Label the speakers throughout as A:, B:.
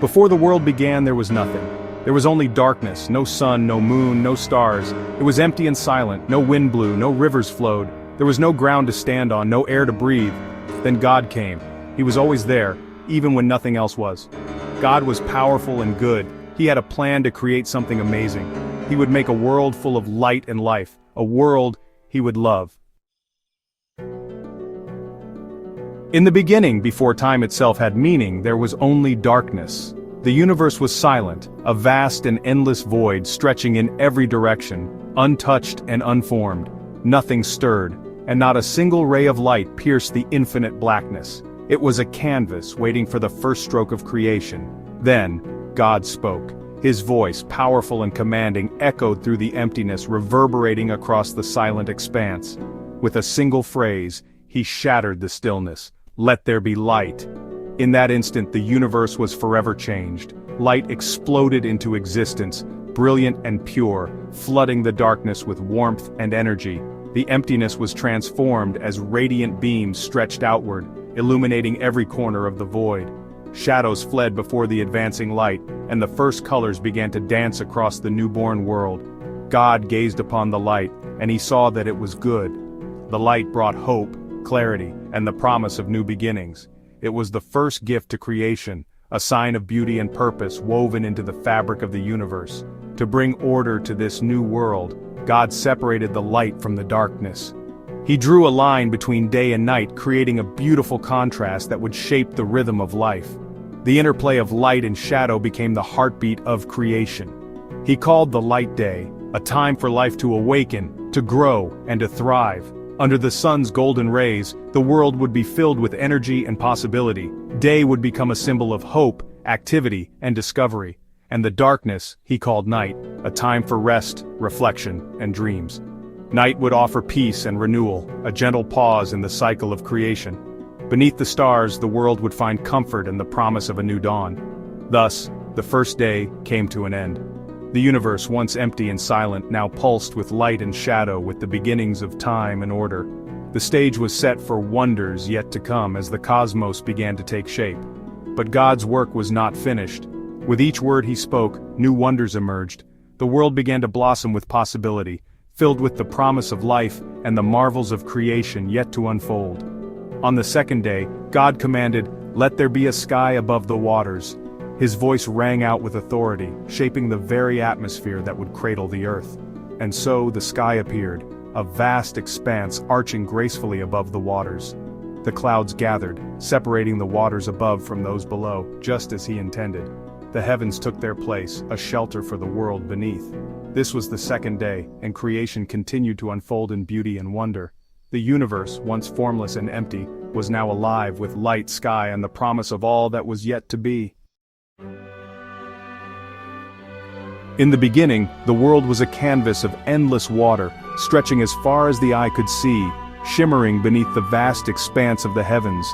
A: Before the world began, there was nothing. There was only darkness, no sun, no moon, no stars. It was empty and silent, no wind blew, no rivers flowed. There was no ground to stand on, no air to breathe. Then God came. He was always there, even when nothing else was. God was powerful and good. He had a plan to create something amazing. He would make a world full of light and life, a world he would love. In the beginning, before time itself had meaning, there was only darkness. The universe was silent, a vast and endless void stretching in every direction, untouched and unformed. Nothing stirred, and not a single ray of light pierced the infinite blackness. It was a canvas waiting for the first stroke of creation. Then, God spoke. His voice, powerful and commanding, echoed through the emptiness, reverberating across the silent expanse. With a single phrase, he shattered the stillness. Let there be light. In that instant, the universe was forever changed. Light exploded into existence, brilliant and pure, flooding the darkness with warmth and energy. The emptiness was transformed as radiant beams stretched outward, illuminating every corner of the void. Shadows fled before the advancing light, and the first colors began to dance across the newborn world. God gazed upon the light, and he saw that it was good. The light brought hope, clarity, and the promise of new beginnings. It was the first gift to creation, a sign of beauty and purpose woven into the fabric of the universe. To bring order to this new world, God separated the light from the darkness. He drew a line between day and night, creating a beautiful contrast that would shape the rhythm of life. The interplay of light and shadow became the heartbeat of creation. He called the light day, a time for life to awaken, to grow, and to thrive. Under the sun's golden rays, the world would be filled with energy and possibility. Day would become a symbol of hope, activity, and discovery. And the darkness, he called night, a time for rest, reflection, and dreams. Night would offer peace and renewal, a gentle pause in the cycle of creation. Beneath the stars, the world would find comfort and the promise of a new dawn. Thus, the first day came to an end. The universe, once empty and silent, now pulsed with light and shadow, with the beginnings of time and order. The stage was set for wonders yet to come as the cosmos began to take shape. But God's work was not finished. With each word he spoke, new wonders emerged. The world began to blossom with possibility, filled with the promise of life and the marvels of creation yet to unfold. On the second day, God commanded, "Let there be a sky above the waters." His voice rang out with authority, shaping the very atmosphere that would cradle the earth. And so the sky appeared, a vast expanse arching gracefully above the waters. The clouds gathered, separating the waters above from those below, just as he intended. The heavens took their place, a shelter for the world beneath. This was the second day, and creation continued to unfold in beauty and wonder. The universe, once formless and empty, was now alive with light, sky, and the promise of all that was yet to be. In the beginning, the world was a canvas of endless water, stretching as far as the eye could see, shimmering beneath the vast expanse of the heavens.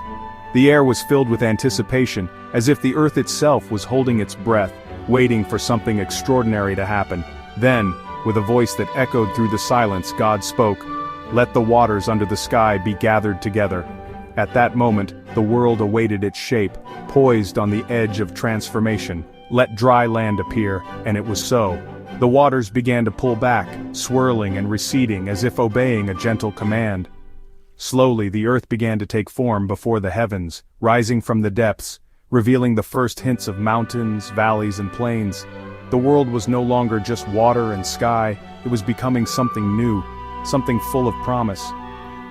A: The air was filled with anticipation, as if the earth itself was holding its breath, waiting for something extraordinary to happen. Then, with a voice that echoed through the silence, God spoke, "Let the waters under the sky be gathered together." At that moment, the world awaited its shape, poised on the edge of transformation. Let dry land appear, and it was so. The waters began to pull back, swirling and receding as if obeying a gentle command. Slowly the earth began to take form before the heavens, rising from the depths, revealing the first hints of mountains, valleys, and plains. The world was no longer just water and sky, it was becoming something new, something full of promise.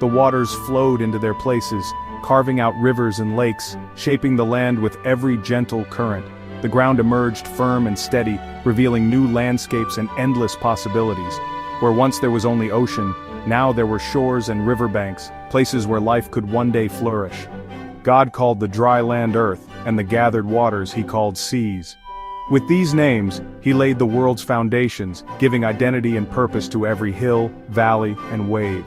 A: The waters flowed into their places, carving out rivers and lakes, shaping the land with every gentle current. The ground emerged firm and steady, revealing new landscapes and endless possibilities. Where once there was only ocean, now there were shores and riverbanks, places where life could one day flourish. God called the dry land earth, and the gathered waters he called seas. With these names, he laid the world's foundations, giving identity and purpose to every hill, valley, and wave.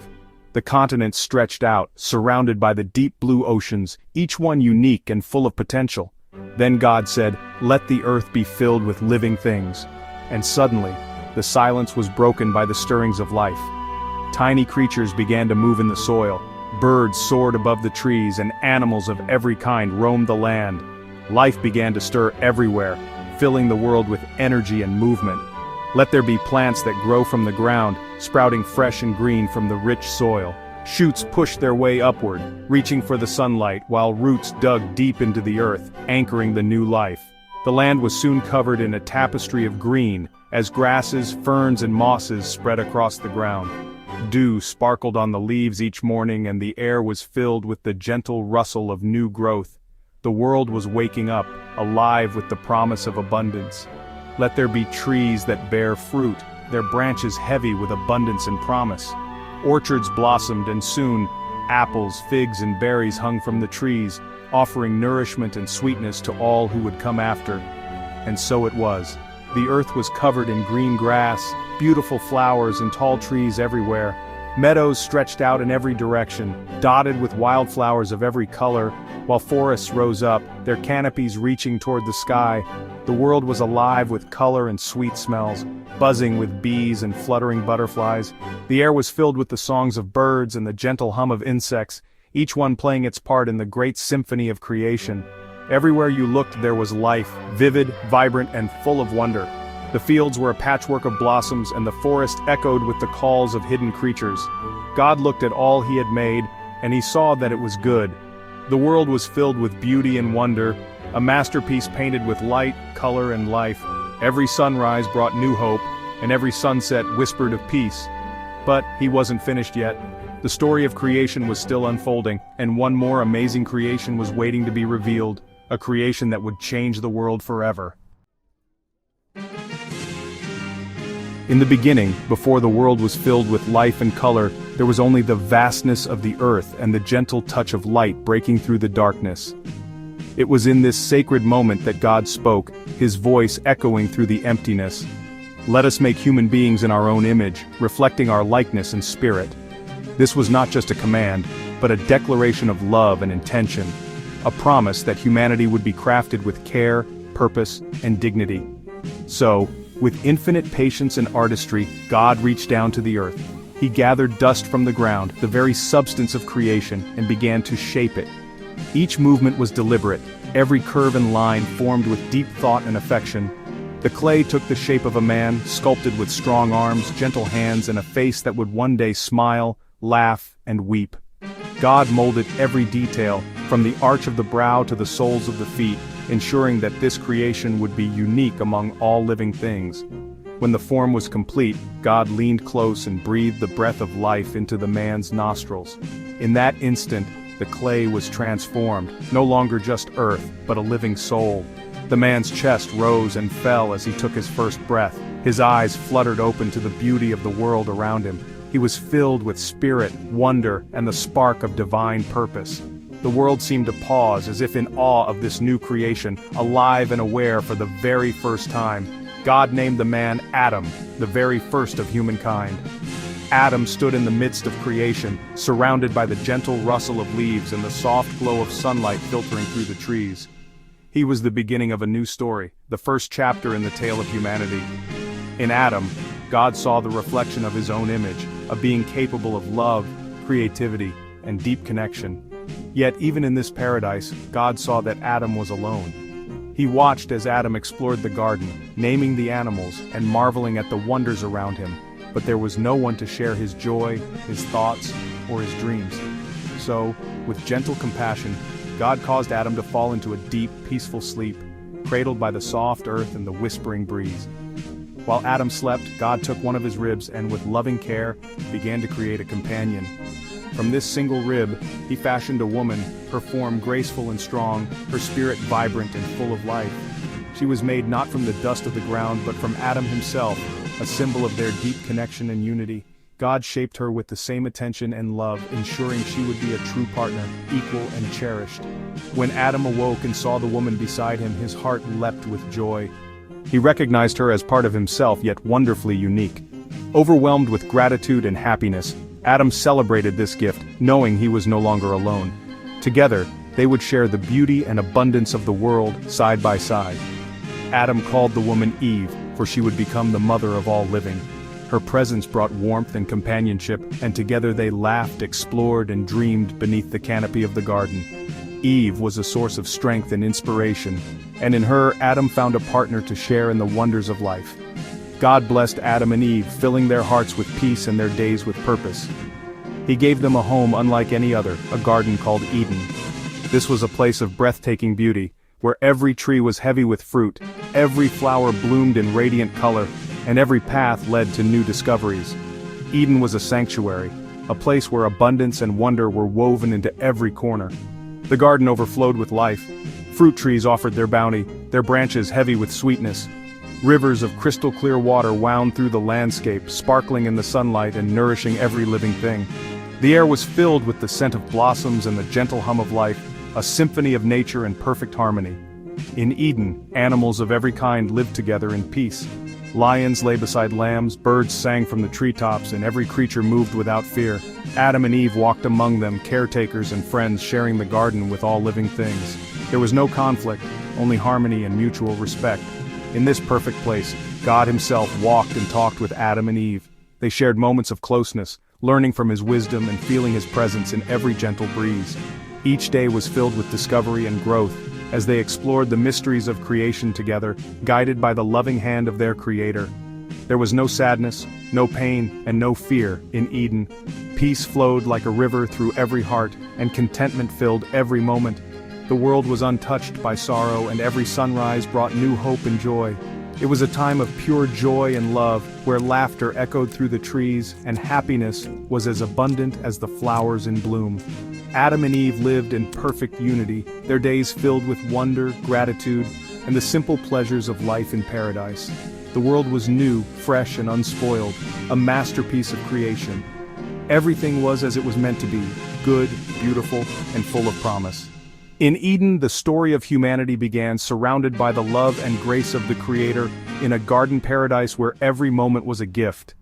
A: The continents stretched out, surrounded by the deep blue oceans, each one unique and full of potential. Then God said, "Let the earth be filled with living things." And suddenly, the silence was broken by the stirrings of life. Tiny creatures began to move in the soil, birds soared above the trees, and animals of every kind roamed the land. Life began to stir everywhere, filling the world with energy and movement. Let there be plants that grow from the ground, sprouting fresh and green from the rich soil. Shoots pushed their way upward, reaching for the sunlight, while roots dug deep into the earth, anchoring the new life. The land was soon covered in a tapestry of green, as grasses, ferns and mosses spread across the ground. Dew sparkled on the leaves each morning, and the air was filled with the gentle rustle of new growth. The world was waking up, alive with the promise of abundance. Let there be trees that bear fruit, their branches heavy with abundance and promise. Orchards blossomed, and soon, apples, figs and berries hung from the trees, offering nourishment and sweetness to all who would come after. And so it was. The earth was covered in green grass, beautiful flowers and tall trees everywhere. Meadows stretched out in every direction, dotted with wildflowers of every color, while forests rose up, their canopies reaching toward the sky. The world was alive with color and sweet smells, buzzing with bees and fluttering butterflies. The air was filled with the songs of birds and the gentle hum of insects, each one playing its part in the great symphony of creation. Everywhere you looked there was life, vivid, vibrant, and full of wonder. The fields were a patchwork of blossoms, and the forest echoed with the calls of hidden creatures. God looked at all he had made, and he saw that it was good. The world was filled with beauty and wonder, a masterpiece painted with light, color, and life. Every sunrise brought new hope, and every sunset whispered of peace. But he wasn't finished yet. The story of creation was still unfolding, and one more amazing creation was waiting to be revealed, a creation that would change the world forever. In the beginning, before the world was filled with life and color, there was only the vastness of the earth and the gentle touch of light breaking through the darkness. It was in this sacred moment that God spoke, his voice echoing through the emptiness. Let us make human beings in our own image, reflecting our likeness and spirit. This was not just a command, but a declaration of love and intention, a promise that humanity would be crafted with care, purpose, and dignity. So, with infinite patience and artistry, God reached down to the earth. He gathered dust from the ground, the very substance of creation, and began to shape it. Each movement was deliberate, every curve and line formed with deep thought and affection. The clay took the shape of a man, sculpted with strong arms, gentle hands, and a face that would one day smile, laugh, and weep. God molded every detail, from the arch of the brow to the soles of the feet, ensuring that this creation would be unique among all living things. When the form was complete, God leaned close and breathed the breath of life into the man's nostrils. In that instant, the clay was transformed, no longer just earth, but a living soul. The man's chest rose and fell as he took his first breath. His eyes fluttered open to the beauty of the world around him. He was filled with spirit, wonder, and the spark of divine purpose. The world seemed to pause as if in awe of this new creation, alive and aware for the very first time. God named the man Adam, the very first of humankind. Adam stood in the midst of creation, surrounded by the gentle rustle of leaves and the soft glow of sunlight filtering through the trees. He was the beginning of a new story, the first chapter in the tale of humanity. In Adam, God saw the reflection of his own image, a being capable of love, creativity, and deep connection. Yet even in this paradise, God saw that Adam was alone. He watched as Adam explored the garden, naming the animals and marveling at the wonders around him, but there was no one to share his joy, his thoughts, or his dreams. So, with gentle compassion, God caused Adam to fall into a deep, peaceful sleep, cradled by the soft earth and the whispering breeze. While Adam slept, God took one of his ribs and with loving care, began to create a companion. From this single rib, he fashioned a woman, her form graceful and strong, her spirit vibrant and full of life. She was made not from the dust of the ground but from Adam himself, a symbol of their deep connection and unity. God shaped her with the same attention and love, ensuring she would be a true partner, equal and cherished. When Adam awoke and saw the woman beside him, his heart leapt with joy. He recognized her as part of himself, yet wonderfully unique. Overwhelmed with gratitude and happiness, Adam celebrated this gift, knowing he was no longer alone. Together, they would share the beauty and abundance of the world side by side. Adam called the woman Eve, for she would become the mother of all living. Her presence brought warmth and companionship, and together they laughed, explored, and dreamed beneath the canopy of the garden. Eve was a source of strength and inspiration, and in her Adam found a partner to share in the wonders of life. God blessed Adam and Eve, filling their hearts with peace and their days with purpose. He gave them a home unlike any other, a garden called Eden. This was a place of breathtaking beauty, where every tree was heavy with fruit, every flower bloomed in radiant color, and every path led to new discoveries. Eden was a sanctuary, a place where abundance and wonder were woven into every corner. The garden overflowed with life. Fruit trees offered their bounty, their branches heavy with sweetness. Rivers of crystal-clear water wound through the landscape, sparkling in the sunlight and nourishing every living thing. The air was filled with the scent of blossoms and the gentle hum of life, a symphony of nature and perfect harmony. In Eden, animals of every kind lived together in peace. Lions lay beside lambs, birds sang from the treetops, and every creature moved without fear. Adam and Eve walked among them, caretakers and friends sharing the garden with all living things. There was no conflict, only harmony and mutual respect. In this perfect place, God himself walked and talked with Adam and Eve. They shared moments of closeness, learning from his wisdom and feeling his presence in every gentle breeze. Each day was filled with discovery and growth, as they explored the mysteries of creation together, guided by the loving hand of their Creator. There was no sadness, no pain, and no fear in Eden. Peace flowed like a river through every heart, and contentment filled every moment. The world was untouched by sorrow, and every sunrise brought new hope and joy. It was a time of pure joy and love, where laughter echoed through the trees, and happiness was as abundant as the flowers in bloom. Adam and Eve lived in perfect unity, their days filled with wonder, gratitude, and the simple pleasures of life in paradise. The world was new, fresh, and unspoiled, a masterpiece of creation. Everything was as it was meant to be, good, beautiful, and full of promise. In Eden, the story of humanity began, surrounded by the love and grace of the Creator, in a garden paradise where every moment was a gift.